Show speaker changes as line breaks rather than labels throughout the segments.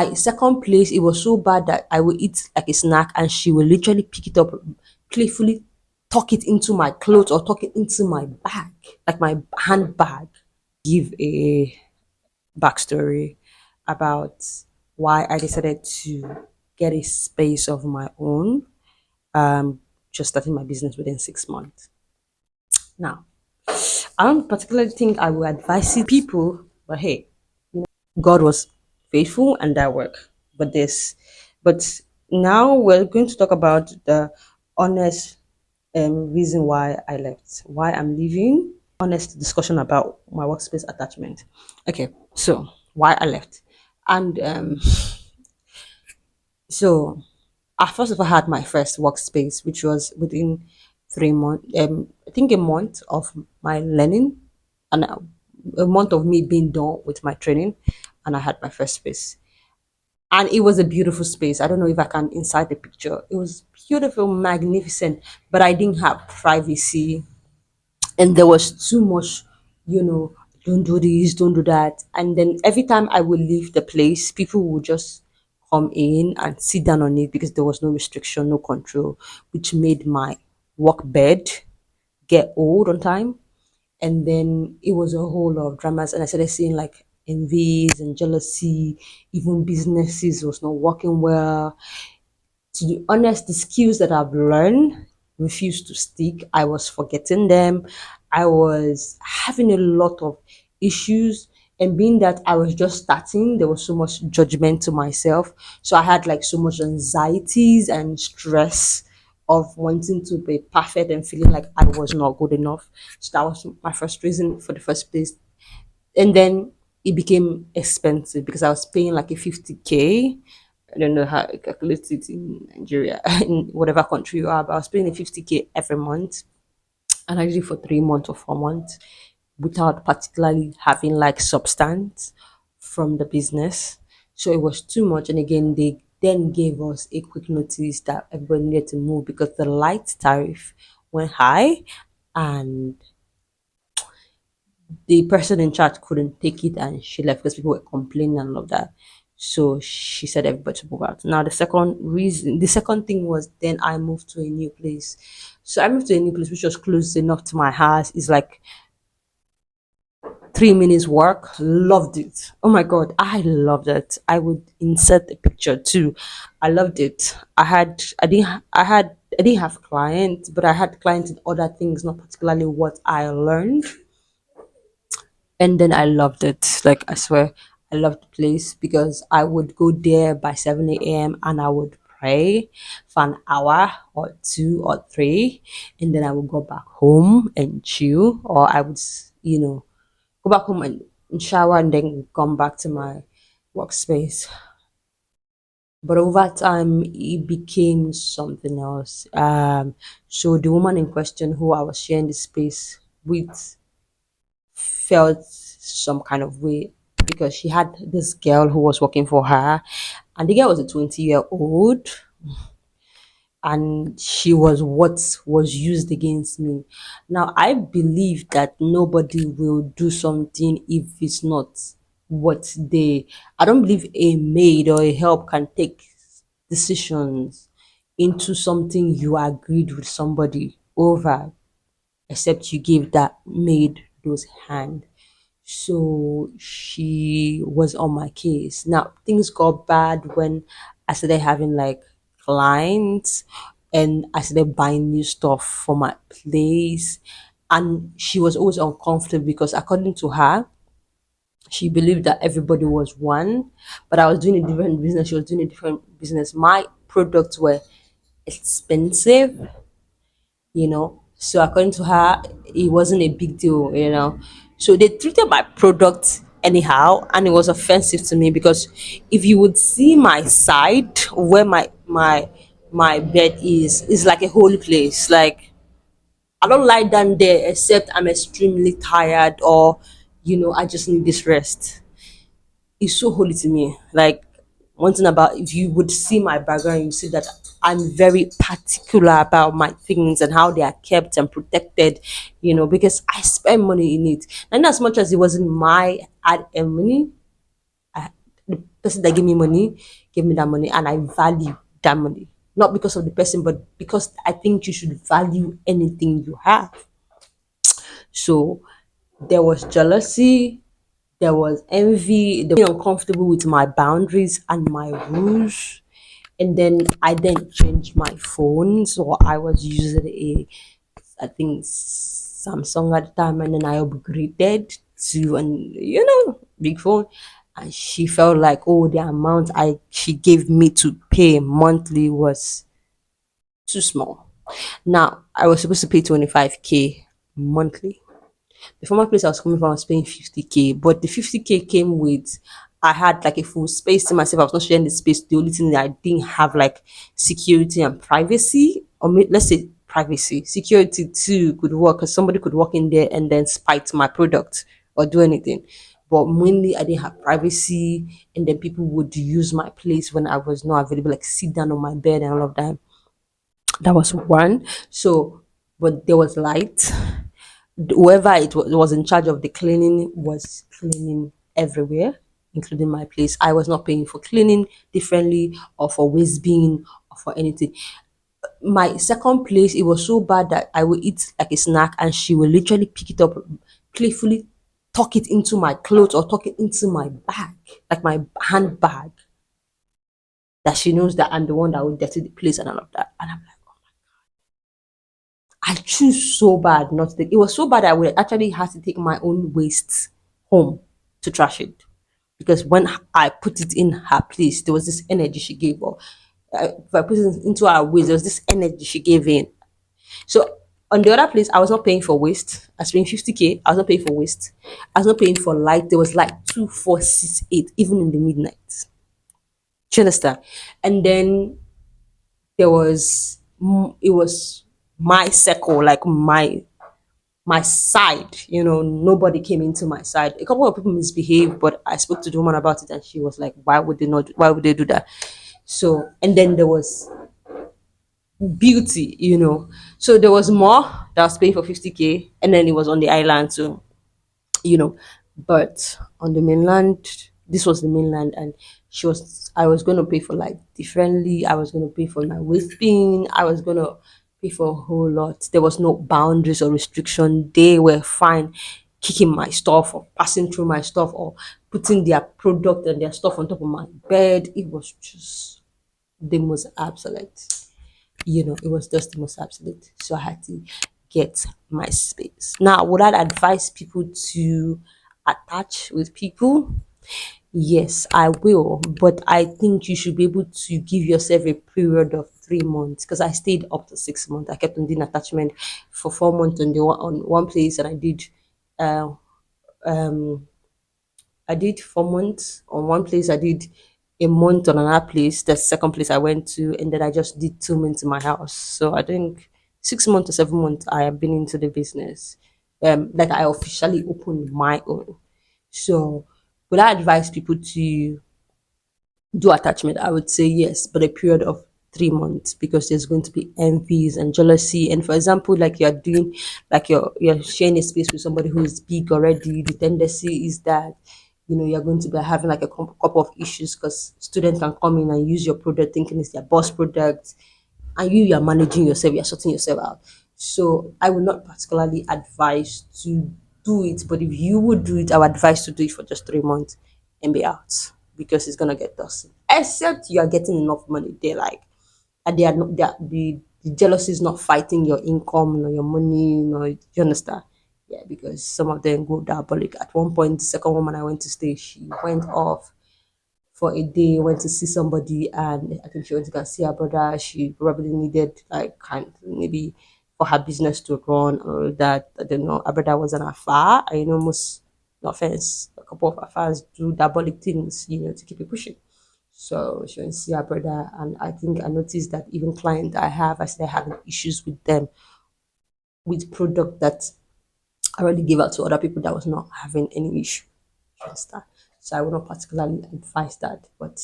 My second place, it was so bad that I would eat like a snack and she will literally pick it up, playfully tuck it into my clothes or tuck it into my bag, like my handbag. Give a backstory about why I decided to get a space of my own. Um, just starting my business within 6 months. Now, I don't particularly think I would advise it people, but hey, God was faithful and that worked. But now we're going to talk about the honest reason why I left, why I'm leaving. Honest discussion about my workspace attachment. Okay, so why I left, and so I first of all had my first workspace, which was within 3 months. I think a month of my learning, and a month of me being done with my training, and I had my first space. And it was a beautiful space. I don't know if I can inside the picture. It was beautiful, magnificent, but I didn't have privacy, and there was too much, you know, don't do this, don't do that. And then every time I would leave the place, people would just come in and sit down on it because there was no restriction, no control, which made my work bed get old on time. And then it was a whole lot of dramas, and I started seeing like envies and jealousy. Even businesses was not working well. To be honest, the skills that I've learned refused to stick. I was forgetting them. I was having a lot of issues. And being that I was just starting, there was so much judgment to myself. So I had like so much anxieties and stress of wanting to be perfect and feeling like I was not good enough. So that was my first reason for the first place. And then it became expensive because I was paying like a 50K. I don't know how to calculate it in Nigeria, in whatever country you are, but I was paying a 50K every month. And I did it for 3 months or 4 months without particularly having like substance from the business. So it was too much. And again, they then gave us a quick notice that everybody needed to move because the light tariff went high, and the person in charge couldn't take it and she left because people were complaining and all of that. So she said everybody to move out. Now the second thing was then I moved to a new place. So I moved to a new place which was close enough to my house. It's like 3 minutes work. Loved it. Oh my god, I loved it. I would insert a picture too. I loved it. I didn't have clients, but I had clients in other things, not particularly what I learned. And then I loved it. Like I swear, I loved the place because I would go there by 7 a.m. and I would pray for an hour or two or three, and then I would go back home and chill, or I would, go back home and shower and then come back to my workspace. But over time, it became something else. So the woman in question who I was sharing the space with felt some kind of way because she had this girl who was working for her, and the girl was a 20-year-old, and she was what was used against me. Now, I believe that nobody will do something if it's not what they. I don't believe a maid or a help can take decisions into something you agreed with somebody over, except you give that maid those hand. So she was on my case. Now things got bad when I started having like clients, and I started buying new stuff for my place. And she was always uncomfortable because according to her, she believed that everybody was one, but I was doing a different business. She was doing a different business. My products were expensive, So according to her, it wasn't a big deal. So they treated my product anyhow, and it was offensive to me because if you would see my side where my bed is like a holy place. Like I don't lie down there except I'm extremely tired or I just need this rest. It's so holy to me. Like one thing about if you would see my background, you see that I'm very particular about my things and how they are kept and protected, because I spend money in it. And as much as it wasn't my ad and money, the person that gave me that money, and I value that money. Not because of the person, but because I think you should value anything you have. So there was jealousy, there was envy, they were uncomfortable with my boundaries and my rules. And then I then changed my phone. So I was using I think Samsung at the time, and then I upgraded to an big phone. And she felt like, oh, the amount I she gave me to pay monthly was too small. Now I was supposed to pay 25K monthly. The former place I was coming from, I was paying 50K, but the 50K came with, I had like a full space to myself. I was not sharing the space. The only thing that I didn't have like security and privacy, or let's say privacy, security too could work because somebody could walk in there and then spite my product or do anything. But mainly, I didn't have privacy, and then people would use my place when I was not available, like sit down on my bed and all of that. That was one. So, but there was light. Whoever was in charge of the cleaning was cleaning everywhere, including my place. I was not paying for cleaning differently or for waste bin or for anything. My second place, it was so bad that I would eat like a snack and she will literally pick it up, playfully tuck it into my clothes or tuck it into my bag, like my handbag, that she knows that I'm the one that would dirty the place and all of that. And I'm like, I choose so bad not to take. It was so bad I would actually have to take my own waste home to trash it, because when I put it in her place, there was this energy she gave. Or if I put it into her waste, there was this energy she gave in. So on the other place, I was not paying for waste. I was paying 50K. I was not paying for waste. I was not paying for light. There was like 2, 4, 6, 8, even in the midnight. Do you understand? And then there was it was my circle, like my side. Nobody came into my side. A couple of people misbehaved, but I spoke to the woman about it, and she was like, why would they do that? So, and then there was beauty. So there was more that was paying for 50K, and then it was on the island. So, you know but on the mainland, this was the mainland, and I was going to pay for like differently. I was going to pay for my waist bin. I was going to pay for a whole lot. There was no boundaries or restriction. They were fine kicking my stuff or passing through my stuff or putting their product and their stuff on top of my bed. It was just the most absolute. It was just the most absolute. So I had to get my space. Now, would I advise people to attach with people? Yes, I will. But I think you should be able to give yourself a period of 3 months, because I stayed up to 6 months. I kept on doing attachment for 4 months on one place, and uh, I did 4 months on one place. I did a month on another place. The second place I went to, and then I just did 2 months in my house. So I think 6 months or 7 months I have been into the business. Like I officially opened my own. So would I advise people to do attachment? I would say yes, but a period of 3 months, because there's going to be envies and jealousy. And for example, like you're doing, like you're sharing a space with somebody who is big already, the tendency is that you're going to be having like a couple of issues, because students can come in and use your product thinking it's their boss product, and you're managing yourself, you're sorting yourself out. So I would not particularly advise to do it, but if you would do it, I would advise to do it for just 3 months and be out, because it's gonna get dusty. Except you are getting enough money. They're like, and they are not, the jealousy is not fighting your income or your money. You understand? Yeah, because some of them go diabolic. At one point, the second woman I went to stay, she went off for a day, went to see somebody, and I think she went to go see her brother. She probably needed like maybe for her business to run or that. I don't know. Her brother was an afar. Most, no offense, a couple of affairs do diabolic things, to keep it pushing. So she went to see her brother, and I think I noticed that even client I started having issues with them with product that I already gave out to other people that was not having any issue. You understand? So I would not particularly advise that, but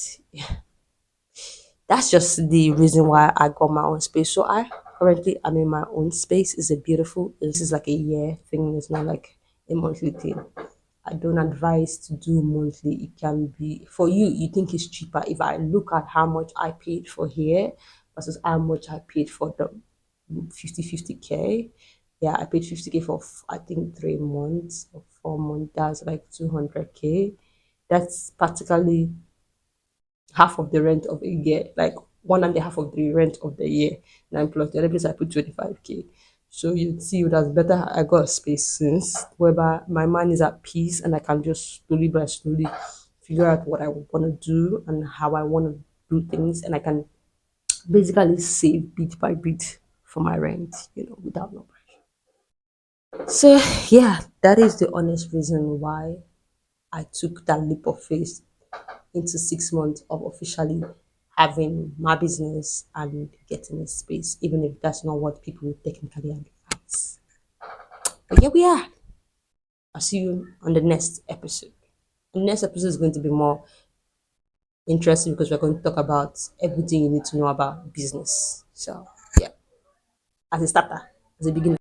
that's just the reason why I got my own space. So I currently am in my own space. It's a beautiful. This is like a year thing. It's not like a monthly thing. I don't advise to do monthly. It can be for you, you think it's cheaper. If I look at how much I paid for here versus how much I paid for the 50K. Yeah, I paid 50K for I think 3 months or 4 months. That's like 200K. That's practically half of the rent of a year, like one and a half of the rent of the year. Nine plus the other place I put 25K. So you'd see it as better I got a space since whereby my mind is at peace and I can just slowly by slowly figure out what I want to do and how I want to do things, and I can basically save bit by bit for my rent, without no pressure. So yeah, that is the honest reason why I took that leap of faith into 6 months of officially having my business and getting a space, even if that's not what people would technically advise. But here we are. I'll see you on the next episode. The next episode is going to be more interesting because we're going to talk about everything you need to know about business. So, yeah, as a starter, as a beginner.